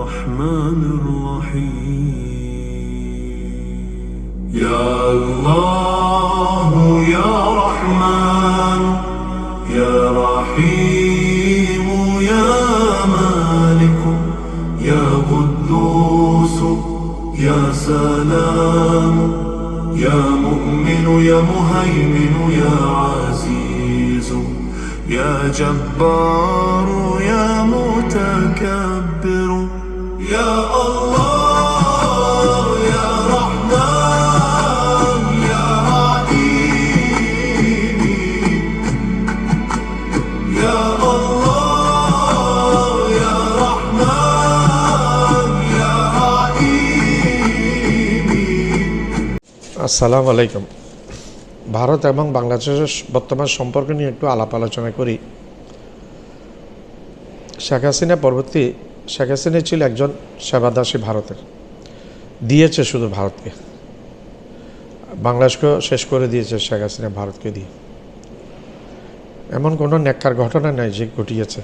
الرحمن الرحيم يا الله يا رحمن يا رحيم يا مالك يا قدوس يا سلام يا مؤمن يا مهيمن يا عزيز يا جبار يا متكبر يا الله يا رحمن يا رحيم يا الله يا رحمن يا رحيم আসসালামু আলাইকুম। ভারত এবং বাংলাদেশের বর্তমান সম্পর্ক নিয়ে একটু আলাপ আলোচনা করি। শেখ হাসিনা পরবর্তী শেখ হাসিনা ছিল একজন সেবাদাসী ভারতের, দিয়েছে শুধু ভারতকে, বাংলাদেশকে শেষ করে দিয়েছে শেখ হাসিনা ভারতকে দিয়ে। এমন কোনো নেককার ঘটনা নাই যে ঘটিয়েছে।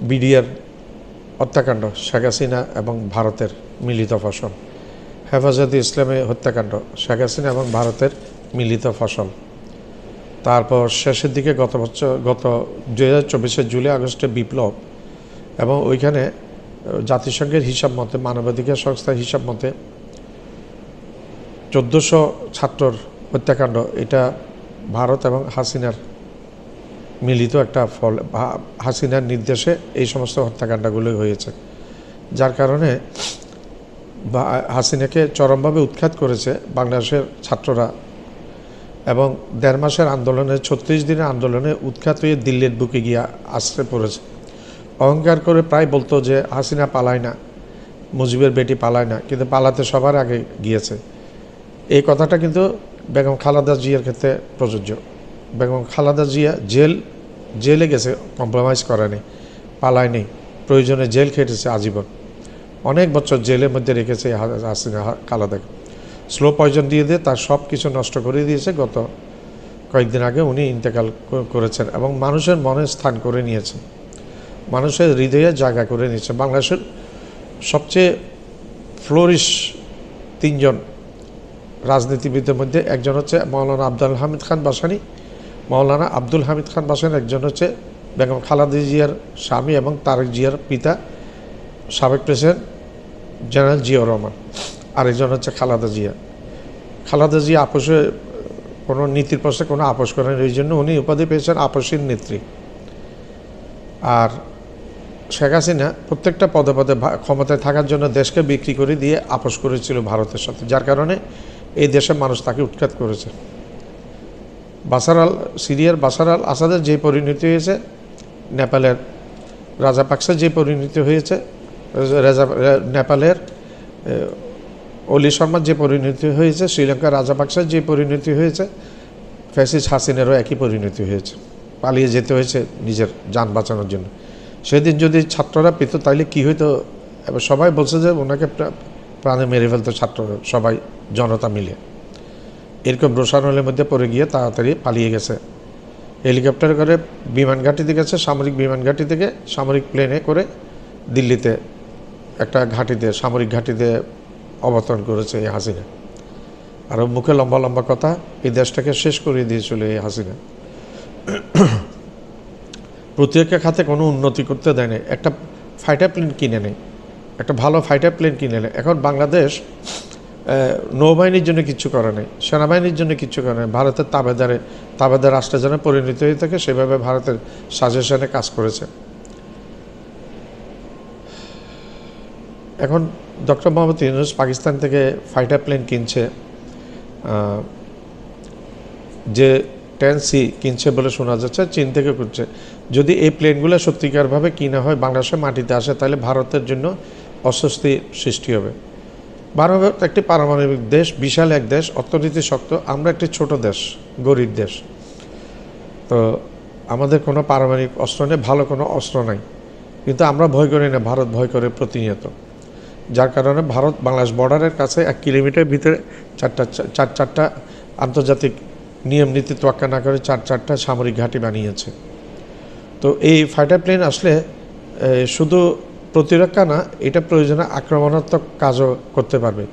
বিডিআর হত্যাকাণ্ড শেখ হাসিনা এবং ভারতের মিলিত ফসল, হেফাজতে ইসলামে হত্যাকাণ্ড শেখ হাসিনা এবং ভারতের মিলিত ফসল। তারপর শেষের দিকে গত 2024 জুলাই আগস্টে বিপ্লব, এবং ওইখানে জাতিসংঘের হিসাব মতে, মানবাধিকার সংস্থার হিসাব মতে 1400 ছাত্রর হত্যাকাণ্ড। এটা ভারত এবং হাসিনার মিলিত একটা ফল। হাসিনার নির্দেশে এই সমস্ত হত্যাকাণ্ডগুলো হয়েছে, যার কারণে হাসিনাকে চরমভাবে উৎখাত করেছে বাংলাদেশের ছাত্ররা। এবং 1.5 মাসের আন্দোলনে, 36 দিনের আন্দোলনে উৎখাত হয়ে দিল্লির বুকে গিয়ে আশ্রয় পড়েছে। অহংকার করে প্রায় বলতো যে হাসিনা পালায় না, মুজিবের বেটি পালায় না, কিন্তু পালাতে সবার আগে গিয়েছে। এই কথাটা কিন্তু বেগম খালেদা জিয়ার ক্ষেত্রে প্রযোজ্য। বেগম খালেদা জিয়া জেলে গেছে, কম্প্রোমাইজ করে নেই, পালায় নেই, প্রয়োজনে জেল খেটেছে আজীবন। অনেক বছর জেলের মধ্যে রেখেছে হাসিনা খালেদাকে। স্লো পয়জন দিয়ে তার সব কিছু নষ্ট করে দিয়েছে। গত কয়েকদিন আগে উনি ইন্তেকাল করেছেন এবং মানুষের মনে স্থান করে নিয়েছেন, মানুষের হৃদয়ে জায়গা করে নিয়েছে। বাংলাদেশের সবচেয়ে ফ্লোরিশ 3 জন রাজনীতিবিদের মধ্যে একজন হচ্ছে মৌলানা আব্দুল হামিদ খান ভাসানী। মৌলানা আব্দুল হামিদ খান ভাসানী একজন হচ্ছে বেগম খালেদা জিয়ার স্বামী এবং তারেক জিয়ার পিতা, সাবেক প্রেসিডেন্ট জেনারেল জিয়াউর রহমান। আরেকজন হচ্ছে খালেদা জিয়া। খালেদা জিয়া আপোষে কোনো নীতির প্রশ্নে কোনো আপোষ করেন, এই জন্য উনি উপাধি পেয়েছেন আপসীর নেত্রী। আর শেখ হাসিনা প্রত্যেকটা পদে পদে ক্ষমতায় থাকার জন্য দেশকে বিক্রি করে দিয়ে আপোষ করেছিল ভারতের সাথে, যার কারণে এই দেশের মানুষ তাকে উৎখাত করেছে। সিরিয়ার বাশার আল আসাদের যে পরিণতি হয়েছে, নেপালের রাজাপাকসে যে পরিণতি হয়েছে, নেপালের অলি শর্মার যে পরিণতি হয়েছে, শ্রীলঙ্কার রাজাপাকসের যে পরিণতি হয়েছে, ফ্যাসিস্ট হাসিনেরও একই পরিণতি হয়েছে। পালিয়ে যেতে হয়েছে নিজের যান বাঁচানোর জন্য। সেদিন যদি ছাত্ররা পেত তাইলে কী হইতো? এবার সবাই বলছে যে ওনাকে প্রাণে মেরে ফেলতো ছাত্ররা, সবাই জনতা মিলে। এরকম রোশানলের মধ্যে পড়ে গিয়ে তাড়াতাড়ি পালিয়ে গেছে। হেলিকপ্টার করে বিমান ঘাঁটিতে গেছে, সামরিক বিমান ঘাঁটি থেকে সামরিক প্লেনে করে দিল্লিতে একটা ঘাঁটিতে, সামরিক ঘাঁটিতে অবতরণ করেছে এই হাসিনা। আরও মুখে লম্বা লম্বা কথা, এই দেশটাকে শেষ করে দিয়েছিল এই হাসিনা। প্রতিরক্ষা খাতে কোনো উন্নতি করতে দেয় না, একটা ফাইটার প্লেন কিনে নেই, একটা ভালো ফাইটার প্লেন কিনে নেয়। এখন বাংলাদেশ নৌবাহিনীর জন্য কিচ্ছু করে নেই, সেনাবাহিনীর জন্য কিচ্ছু করে নেই। ভারতের তাবেদার রাষ্ট্রের জন্য পরিণত হয়ে থাকে, সেভাবে ভারতের সাজেশনে কাজ করেছে। এখন ডক্টর মোহাম্মদ ইউনূস পাকিস্তান থেকে ফাইটার প্লেন কিনছে, যে 10C কিনছে বলে শোনা যাচ্ছে, চীন থেকে করছে। যদি এই প্লেনগুলো সত্যিকারভাবে কিনা হয়, বাংলাদেশের মাটিতে আসে, তাহলে ভারতের জন্য অস্বস্তি সৃষ্টি হবে। ভারত একটি পারমাণবিক দেশ, বিশাল এক দেশ, অর্থনীতি শক্ত। আমরা একটি ছোট দেশ, গরিব দেশ। তো আমাদের কোনো পারমাণবিক অস্ত্র নেই, ভালো কোনো অস্ত্র নাই, কিন্তু আমরা ভয় করি না, ভারত ভয় করে প্রতিনিয়ত। যার কারণে ভারত বাংলাদেশ বর্ডারের কাছে 1 কিলোমিটার ভিতরে চারটা আন্তর্জাতিক নিয়ম নীতি তোয়াক্কা না করে 4টা সামরিক ঘাঁটি বানিয়েছে। তো এই ফাইটার প্লেন আসলে শুধু প্রতিরক্ষা না, এটা প্রয়োজনে আক্রমণাত্মক কাজও করতে পারবে।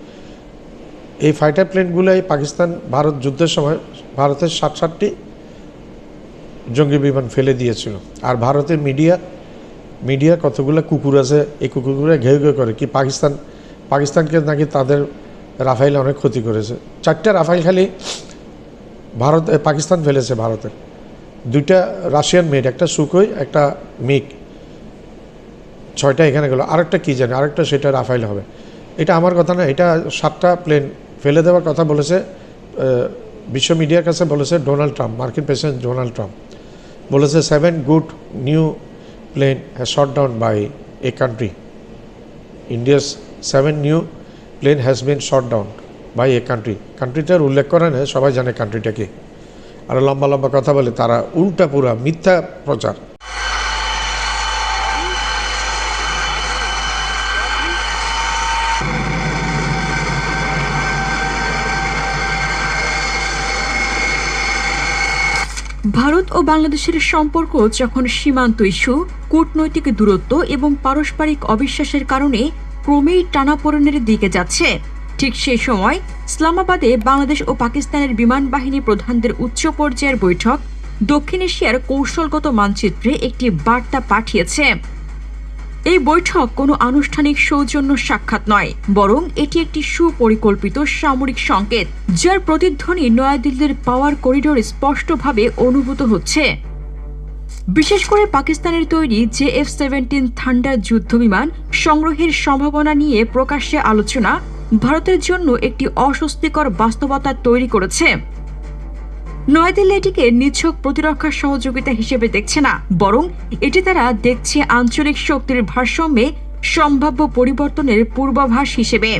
এই ফাইটার প্লেনগুলোই পাকিস্তান ভারত যুদ্ধের সময় ভারতের 60টি জঙ্গি বিমান ফেলে দিয়েছিল। আর ভারতের মিডিয়া কতগুলো কুকুর আছে, এই কুকুরগুলো ঘেউ ঘেউ করে কি পাকিস্তানকে নাকি তাদের রাফাইল অনেক ক্ষতি করেছে। 4টা রাফাইল খালি পাকিস্তান ফেলেছে ভারতের, 2টা রাশিয়ান মেড, একটা সুকোই, একটা মিগ, 6টা এখানে গেল। আরেকটা কী জানে, আরেকটা সেটা রাফাইল হবে। এটা আমার কথা না, এটা 7টা প্লেন ফেলে দেওয়ার কথা বলেছে বিশ্ব মিডিয়ার কাছে বলেছে ডোনাল্ড ট্রাম্প, মার্কিন প্রেসিডেন্ট ডোনাল্ড ট্রাম্প বলেছে 7 good new plane has shot down by a country. India's 7 new plane has been shot down by a country. কান্ট্রিটার উল্লেখ করে না, সবাই জানে কান্ট্রিটা কি। আর লম্বা লম্বা কথা বলে তারা, উল্টা পুরা মিথ্যা প্রচার। ভারত ও বাংলাদেশের সম্পর্ক যখন সীমান্ত ইস্যু, কূটনৈতিক দূরত্ব এবং পারস্পরিক অবিশ্বাসের কারণে ক্রমেই টানাপোড়েনের দিকে যাচ্ছে, ঠিক সেই সময় ইসলামাবাদে বাংলাদেশ ও পাকিস্তানের বিমান বাহিনী প্রধানদের উচ্চ পর্যায়ের বৈঠক দক্ষিণ এশিয়ার কৌশলগত মানচিত্রে একটি বার্তা পাঠিয়েছে। এই বৈঠক কোনো আনুষ্ঠানিক সৌজন্য সাক্ষাৎ নয়, বরং এটি একটি সুপরিকল্পিত সামরিক সংকেত, যার প্রতিধ্বনি নয়াদিল্লির পাওয়ার করিডোরে স্পষ্টভাবে অনুভূত হচ্ছে। বিশেষ করে পাকিস্তানের তৈরি JF-17 থান্ডার যুদ্ধবিমান সংগ্রহের সম্ভাবনা নিয়ে প্রকাশ্যে আলোচনা ভারতের জন্য একটি অস্বস্তিকর বাস্তবতা তৈরি করেছে। নয়াদিল্লি এটিকে নিছক প্রতিরক্ষা সহযোগিতা হিসেবে দেখছে না, বরং এটি তারা দেখছে আঞ্চলিক শক্তির ভারসাম্যে সম্ভাব্য পরিবর্তনের পূর্বাভাস হিসেবে।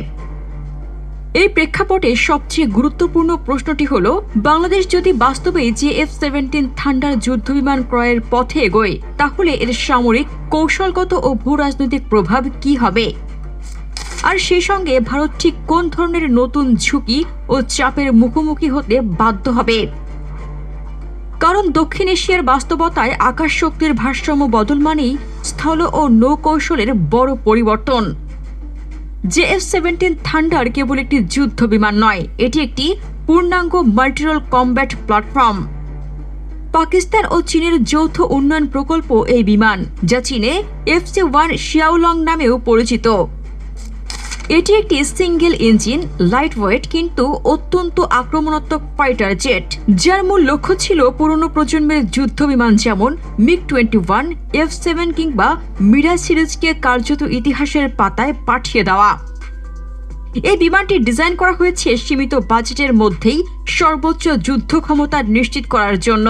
এই প্রেক্ষাপটে সবচেয়ে গুরুত্বপূর্ণ প্রশ্নটি হল, বাংলাদেশ যদি বাস্তবে JF-17 থান্ডার যুদ্ধবিমান ক্রয়ের পথে এগোয়, তাহলে এর সামরিক, কৌশলগত ও ভূরাজনৈতিক প্রভাব কি হবে? আর সেই সঙ্গে ভারত ঠিক কোন ধরনের নতুন ঝুঁকি ও চাপের মুখোমুখি হতে বাধ্য হবে? কারণ দক্ষিণ এশিয়ার বাস্তবতায় আকাশ শক্তির ভারসাম্য বদল মানেই স্থল ও নৌকৌশলের বড় পরিবর্তন। JF-17 থান্ডার কেবল একটি যুদ্ধ বিমান নয়, এটি একটি পূর্ণাঙ্গ মাল্টিরোল কমব্যাট প্ল্যাটফর্ম। পাকিস্তান ও চীনের যৌথ উন্নয়ন প্রকল্প এই বিমান, যা চীনে FC-1 শিয়াওলং নামেও পরিচিত। এটি একটি সিঙ্গেল ইঞ্জিন, লাইট ওয়েট কিন্তু অত্যন্ত আক্রমণাত্মক ফাইটার জেট, যার মূল লক্ষ্য ছিল পুরনো প্রজন্মের যুদ্ধ বিমান যেমন MiG-21, F-7 কিংবা মিরাজ সিরিজকে কার্যত ইতিহাসের পাতায় পাঠিয়ে দেওয়া। এই বিমানটি ডিজাইন করা হয়েছে সীমিত বাজেটের মধ্যেই সর্বোচ্চ যুদ্ধ ক্ষমতা নিশ্চিত করার জন্য,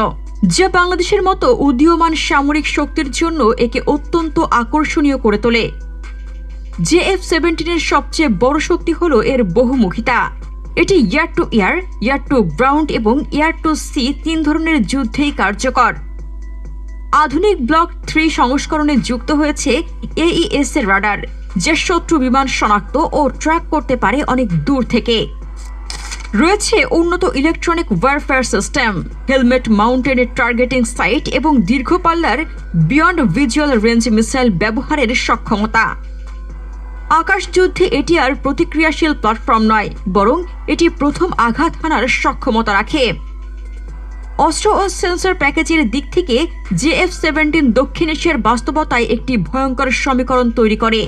যা বাংলাদেশের মতো উদীয়মান সামরিক শক্তির জন্য একে অত্যন্ত আকর্ষণীয় করে তোলে। JF-17 এর সবচেয়ে বড় শক্তি হল এর বহুমুখিতা। এটি air to air, air to ground এবং এয়ার টু সি 3 ধরনের যুদ্ধেই কার্যকর। আধুনিক ব্লক 3 সংস্করণে যুক্ত হয়েছে AES এর রাডার, যা শত্রু বিমান শনাক্ত ও ট্র্যাক করতে পারে অনেক দূর থেকে। রয়েছে উন্নত electronic warfare system, helmet mounted targeting sight এবং দীর্ঘ পাল্লার বিয়ন্ড ভিজুয়াল রেঞ্জ মিসাইল ব্যবহারের সক্ষমতা। আকাশ যুদ্ধে এটি আর প্রতিক্রিয়াশীল প্ল্যাটফর্ম নয়, বরং এটি প্রথম আঘাত হানার সক্ষমতা রাখে। অস্ত্র ও সেন্সর প্যাকেজের দিক থেকে JF-17 দক্ষিণ এশিয়ার বাস্তবতায় একটি ভয়ঙ্কর সমীকরণ তৈরি করে।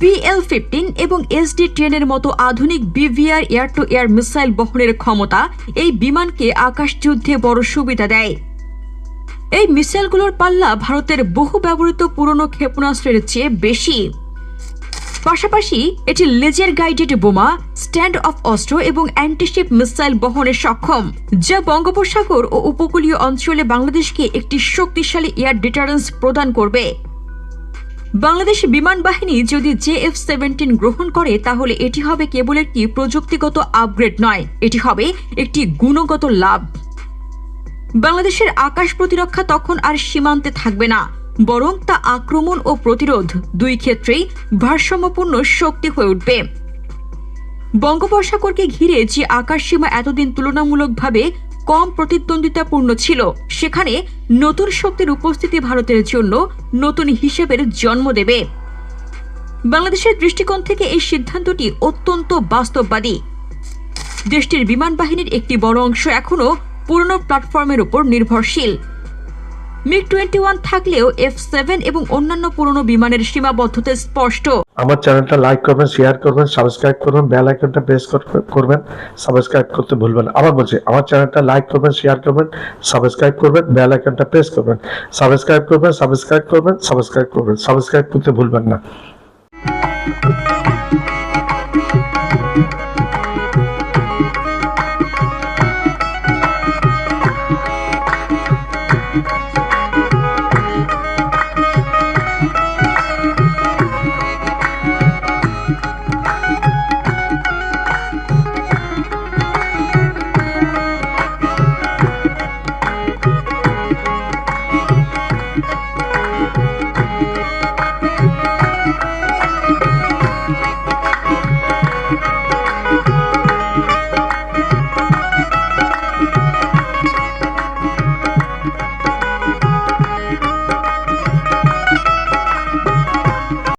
PL-15 এবং SD-10 এর মতো আধুনিক BVR air to air missile বহনের ক্ষমতা এই বিমানকে আকাশ যুদ্ধে বড় সুবিধা দেয়। এই মিসাইলগুলোর পাল্লা ভারতের বহু ব্যবহৃত পুরনো ক্ষেপণাস্ত্রের চেয়ে বেশি। পাশাপাশি এটি লেজার গাইডেড বোমা, স্ট্যান্ড অফ অস্ত্র এবং অ্যান্টিশিপ মিসাইল বহনে সক্ষম, যা বঙ্গোপসাগর ও উপকূলীয় অঞ্চলে বাংলাদেশকে একটি শক্তিশালী এয়ার ডিটারেন্স প্রদান করবে। বাংলাদেশ বিমান বাহিনী যদি JF-17 গ্রহণ করে, তাহলে এটি হবে কেবল একটি প্রযুক্তিগত আপগ্রেড নয়, এটি হবে একটি গুণগত লাভ। বাংলাদেশের আকাশ প্রতিরক্ষা তখন আর সীমান্তে থাকবে না, বরং তা আক্রমণ ও প্রতিরোধ 2 ক্ষেত্রেই ভারসাম্যপূর্ণ শক্তি হয়ে উঠবে। বঙ্গোপসাগরকে ঘিরে যে আকাশ সীমা এতদিন তুলনামূলকভাবে কম প্রতিদ্বন্দ্বিতাপূর্ণ ছিল, সেখানে নতুন শক্তির উপস্থিতি ভারতের জন্য নতুন হিসেবের জন্ম দেবে। বাংলাদেশের দৃষ্টিকোণ থেকে এই সিদ্ধান্তটি অত্যন্ত বাস্তববাদী। দেশটির বিমান বাহিনীর একটি বড় অংশ এখনও পুরনো প্ল্যাটফর্মের উপর নির্ভরশীল। MiG-21 থাকলেও F-7 এবং অন্যান্য পুরনো বিমানের সীমাবদ্ধতা স্পষ্ট। আমার চ্যানেলটা লাইক করবেন, শেয়ার করবেন, সাবস্ক্রাইব করবেন, বেল আইকনটা প্রেস করবেন, সাবস্ক্রাইব করতে ভুলবেন। আবার বলছি, আমার চ্যানেলটা লাইক করবেন, শেয়ার করবেন, সাবস্ক্রাইব করবেন, বেল আইকনটা প্রেস করবেন, সাবস্ক্রাইব করবেন, সাবস্ক্রাইব করতে ভুলবেন না।